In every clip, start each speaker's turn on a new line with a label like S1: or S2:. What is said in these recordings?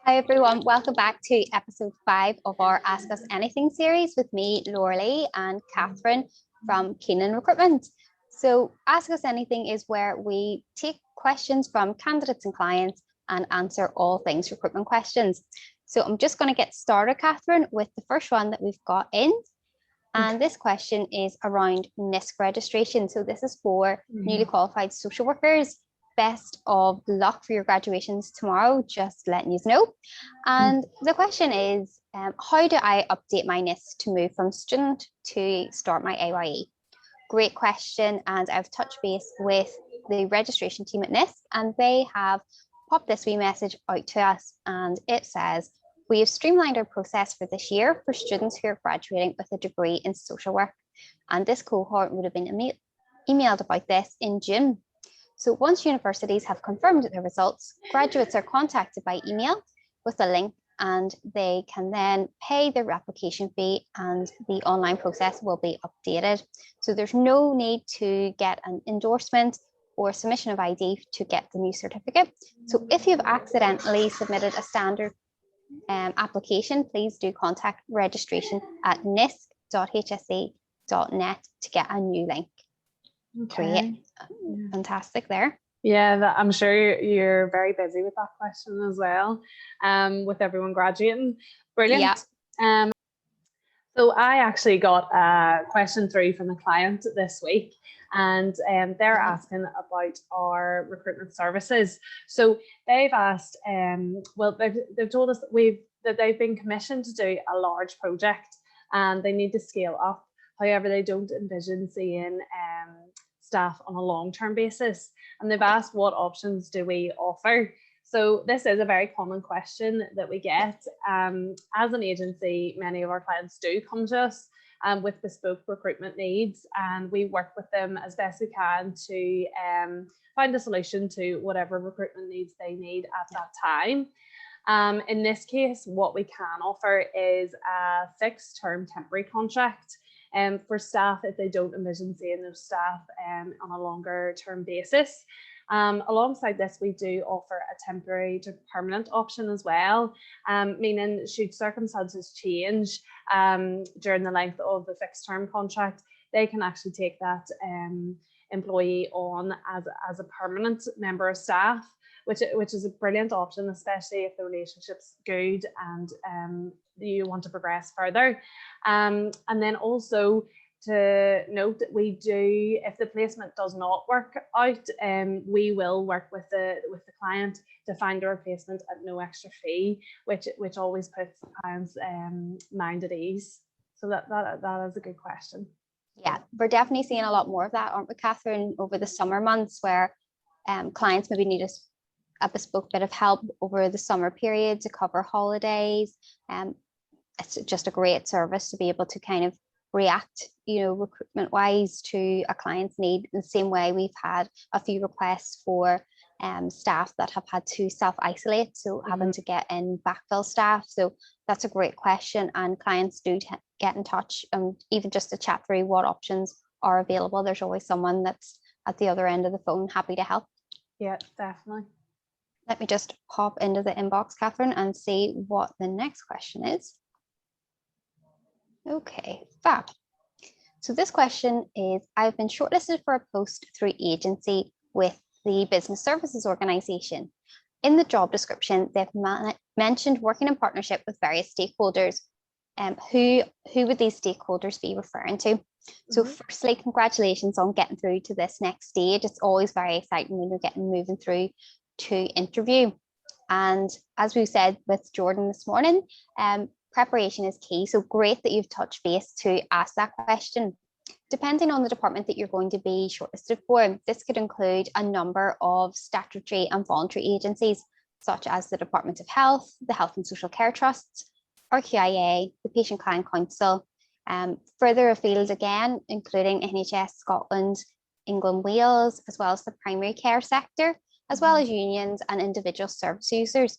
S1: Hi everyone, welcome back to episode 5 of our Ask Us Anything series with me, Laura and Katherine from Keenan Recruitment. So Ask Us Anything is where we take questions from candidates and clients and answer all things recruitment questions. So I'm just going to get started, Katherine, with the first one that we've got in. And this question is around NISC registration. So this is for newly qualified social workers. Best of luck for your graduations tomorrow, just letting you know. And the question is, how do I update my NISC to move from student to start my AYE? Great question. And I've touched base with the registration team at NISC, and they have popped this wee message out to us. And it says, we have streamlined our process for this year for students who are graduating with a degree in social work. And this cohort would have been emailed about this in June. So once universities have confirmed their results, graduates are contacted by email with a link, and they can then pay their application fee and the online process will be updated. So there's no need to get an endorsement or submission of ID to get the new certificate. So if you've accidentally submitted a standard application, please do contact registration@nisc.hse.net to get a new link.
S2: Okay.
S1: Great. Fantastic there.
S2: Yeah, I'm sure you're very busy with that question as well, with everyone graduating. Brilliant.
S1: Yeah.
S2: So I actually got a question through from a client this week, and they're asking about our recruitment services. So they've asked, they've told us that they've been commissioned to do a large project and they need to scale up. However, they don't envision seeing staff on a long-term basis, and they've asked what options do we offer. So this is a very common question that we get. As an agency, many of our clients do come to us with bespoke recruitment needs, and we work with them as best we can to find a solution to whatever recruitment needs they need at that time. In this case, what we can offer is a fixed-term temporary contract for staff if they don't envision seeing those staff on a longer term basis. Alongside this, we do offer a temporary to permanent option as well, meaning should circumstances change during the length of the fixed term contract, they can actually take that employee on as a permanent member of staff, which is a brilliant option, especially if the relationship's good and you want to progress further. And then also to note that we do, if the placement does not work out, we will work with the client to find a replacement at no extra fee, which always puts clients' mind at ease. So that is a good question.
S1: Yeah, we're definitely seeing a lot more of that, aren't we, Katherine, over the summer months, where clients maybe need a bespoke bit of help over the summer period to cover holidays. It's just a great service to be able to kind of react, recruitment wise to a client's need. In the same way, we've had a few requests for staff that have had to self-isolate, so having to get in backfill staff. So that's a great question, and clients do get in touch, and even just to chat through what options are available. There's always someone that's at the other end of the phone happy to help.
S2: Yeah, definitely.
S1: Let me just pop into the inbox, Katherine, and see what the next question is. Okay, fab. So this question is, I've been shortlisted for a post through agency with the business services organisation. In the job description, they've mentioned working in partnership with various stakeholders. Who would these stakeholders be referring to? So firstly, congratulations on getting through to this next stage. It's always very exciting when you're moving through to interview. And as we said with Jordan this morning, preparation is key. So great that you've touched base to ask that question. Depending on the department that you're going to be shortlisted for, this could include a number of statutory and voluntary agencies, such as the Department of Health, the Health and Social Care Trusts, RQIA, the Patient Client Council, further afield again, including NHS Scotland, England, Wales, as well as the primary care sector, as well as unions and individual service users.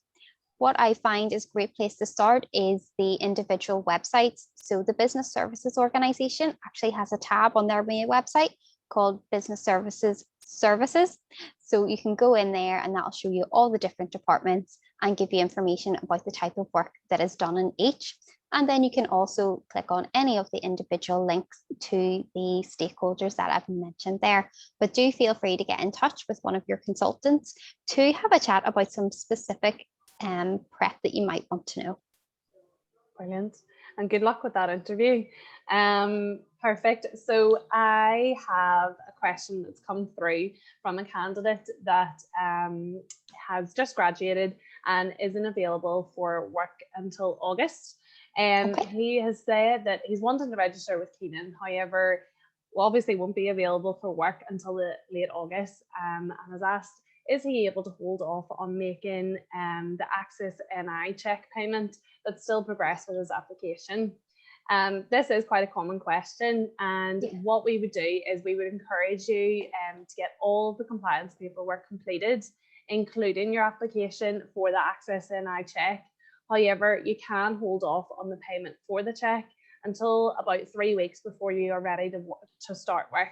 S1: What I find is a great place to start is the individual websites. So the Business Services Organisation actually has a tab on their main website called Business Services. So you can go in there and that'll show you all the different departments and give you information about the type of work that is done in each. And then you can also click on any of the individual links to the stakeholders that I've mentioned there. But do feel free to get in touch with one of your consultants to have a chat about some specific prep that you might want to know.
S2: Brilliant. And good luck with that interview. Perfect. So I have a question that's come through from a candidate that has just graduated and isn't available for work until August.
S1: Okay.
S2: He has said that he's wanting to register with Keenan, however, obviously won't be available for work until the late August, and has asked, is he able to hold off on making the Access NI check payment but still progress with his application? This is quite a common question, and what we would do is we would encourage you to get all the compliance paperwork completed, including your application for the Access NI check. However, you can hold off on the payment for the check until about 3 weeks before you are ready to start work,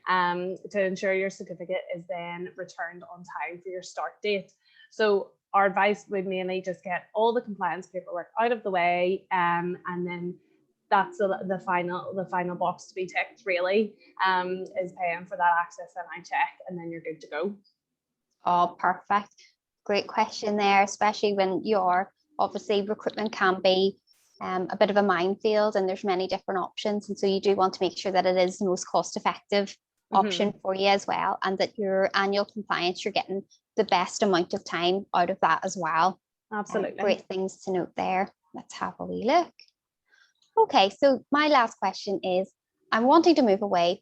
S2: to ensure your certificate is then returned on time for your start date. So our advice would mainly just get all the compliance paperwork out of the way, and then that's the final box to be ticked, really, is paying for that Access NI check, and then you're good to go.
S1: Oh, perfect. Great question there, especially when you're obviously recruitment can be a bit of a minefield and there's many different options. And so you do want to make sure that it is the most cost effective option for you as well, and that your annual compliance, you're getting the best amount of time out of that as well.
S2: Absolutely.
S1: Great things to note there. Let's have a wee look. Okay, so my last question is, I'm wanting to move away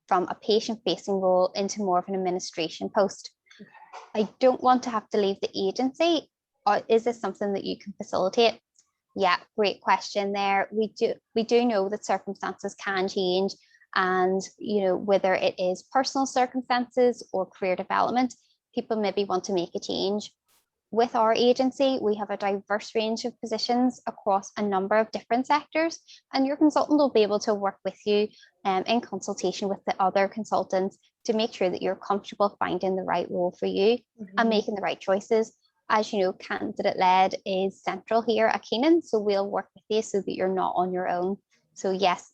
S1: from a patient-facing role into more of an administration post. I don't want to have to leave the agency. Or is this something that you can facilitate? Yeah, great question there. We do know that circumstances can change, and whether it is personal circumstances or career development, people maybe want to make a change. With our agency, we have a diverse range of positions across a number of different sectors, and your consultant will be able to work with you in consultation with the other consultants to make sure that you're comfortable finding the right role for you and making the right choices. As you know, candidate-led is central here at Keenan, so we'll work with you so that you're not on your own. So yes,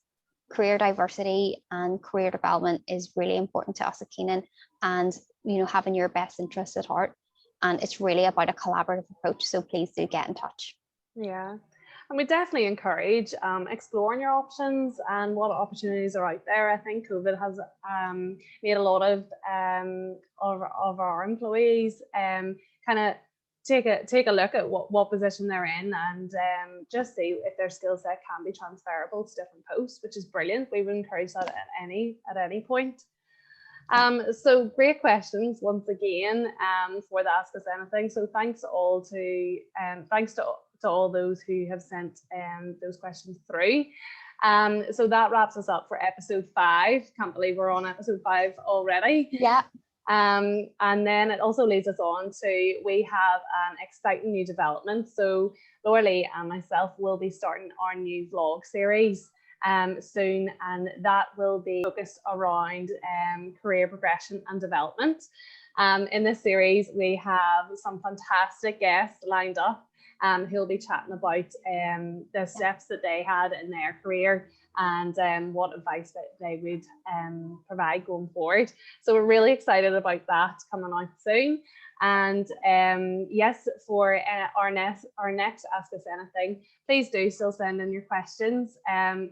S1: career diversity and career development is really important to us at Keenan, and having your best interests at heart. And it's really about a collaborative approach. So please do get in touch.
S2: Yeah, and we definitely encourage exploring your options and what opportunities are out there. I think COVID has made a lot of our employees kind of take a look at what position they're in, and just see if their skill set can be transferable to different posts, which is brilliant. We would encourage that at any point. So great questions once again for the Ask Us Anything. So thanks to all those who have sent those questions through. So that wraps us up for episode 5. Can't believe we're on episode 5 already.
S1: Yeah.
S2: And then it also leads us on to, we have an exciting new development. So Laura and myself will be starting our new vlog series soon, and that will be focused around career progression and development. In this series, we have some fantastic guests lined up who'll be chatting about the steps that they had in their career and what advice that they would provide going forward. So we're really excited about that coming out soon. And yes, for our next Ask Us Anything, please do still send in your questions.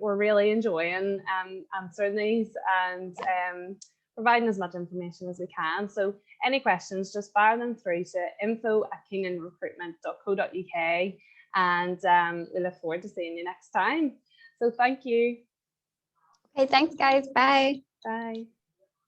S2: We're really enjoying answering these and providing as much information as we can. So any questions, just fire them through to info@keenanrecruitment.co.uk, and we look forward to seeing you next time. So thank you.
S1: Okay, thanks guys. Bye.
S2: Bye.